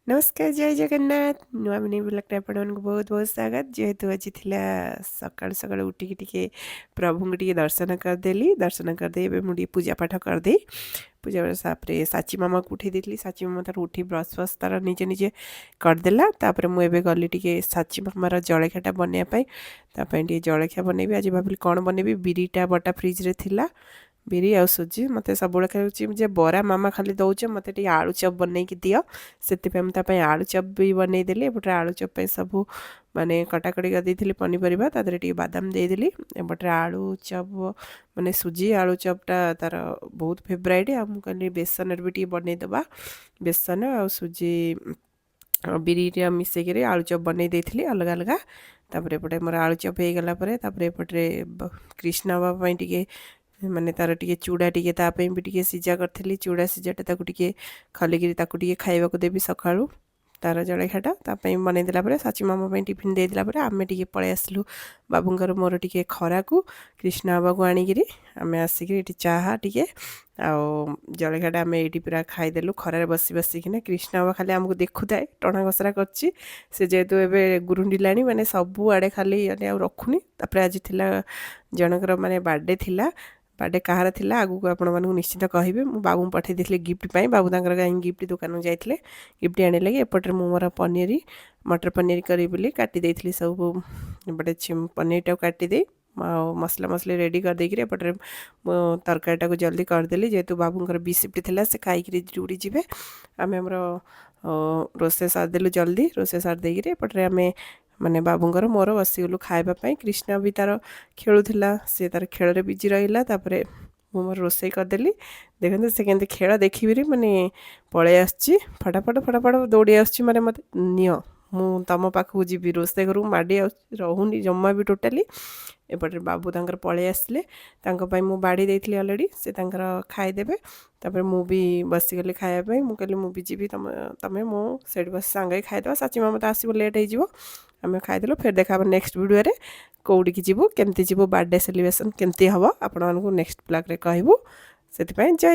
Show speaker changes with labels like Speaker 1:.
Speaker 1: नमस्कार जय जगन्नाथ नुआ मिनी ब्लॉग आपण बहुत बहुत स्वागत जेहेतु आज थिला सकाळ सकाळ उठिकी टिके प्रभु को टिके दर्शन करदेली दर्शन करदे मुझे पूजा पाठ करदे पूजा तापर साची मामा को उठे देती साची मामा तार उठी ब्रश फ्रश तार निजे निजे करदेला तापर मुझे गली टिके साची मामार जलखियाटा बनवाई जलखिया बनैबी आज भाविली कौन बनैबी बिरीटा बटा फ्रिज रे थिला बिरी आ सुजी मत सब जे बरा मामा खाली दौचे मत आलू चप बनई दियो से आलू चप भी बनईदेली एपटे आलू चप सब माने कटाकटी कर पनीपरिया तादेह टे बादाम देदेली एपटे आलू चप माने सुजी आलू चपटा तार बहुत फेवराइट आ कहली बेसन भी टे बनईदबा बेसन आ सुजी बिरी मिसेक आलू चप बनई देती अलग अलग तापर एपटे मोर आलू चप हो गला एपटे कृष्णा बाबा टे माने तार टिके चूड़ा टिके तापे भी टिके सीजा करी चूड़ा सीजाटा ताकू टिके खलिकी ताकू टिके खाइबाकू देबी सकाळू तार जलखियाटा तापे बनईदेला साची मामा टिफिन देदेला आमे टिके पळै आसलु बाबूंकर मोर टिके खरा को कृष्णा बाबा को आणिकी आमे आसिक ये चाहा टिके जलखियाटा आमे ये पूरा खाईदेलु खरार बसी बसिकिना कृष्णा बाबा खाली आमको देखुए टणा घसरा करछि से जेहेतु एवं गुरुंडिलाणी माने सबू आड़े खाली रखुनी तापर आज थिला जनकर माने बर्थडे थिला बर्थडे कहार थिला आगु को आपण मानू निश्चित कहबे मु बाबू पठे देथिले गिफ्ट पाई बाबू तांकर कहीं गिफ्ट दुकान जाइथिले गिफ्ट आने लगे एपटे मु मोर पनीर मटर पनीर करी बोली काटी देथिली सब एपटे पनीरटा काटी दे मसला मसली रेडी कर देकी एपटे तरकारीटा को जल्दी करदेली जेहेतु बाबूंकर बी शिफ्ट थिला से खाई ड्यूटी जीवे आम आमर रोसे सारदेलु जल्दी रोसे सार देकी एपटे आमे माने बाबूंकर मोर बसीगलु खावाई कृष्णा भी तार खेलुला सी तार खेल बिजी रहा तापर मु मोर रोसे करदेली देखते से केंद्र खेल देखी माने पलि आसी फटाफट फटाफट दौड़ी आसुची माने मत नियो मु तम पाखक जी रोसे घर माड़ी रोनी जमा भी टोटाली एपटे बाबू तांकर पलि आसले मु बाड़ी देती अलरेडी से तांकर खाईदेवे तापर मु भी बसीगली खायापी मुझे मु भी जी तमें मो से बस सांगे खाईदेवा साची मामा तो आसो लेट हो आम खाईदेलु फिर देखा नेक्स्ट वीडियो रे कौड़ी की जीवु केमती जीवु बर्थडे सेलिब्रेशन केमती हम आपण मानू नेक्स्ट ब्लॉग रे कहबू से जय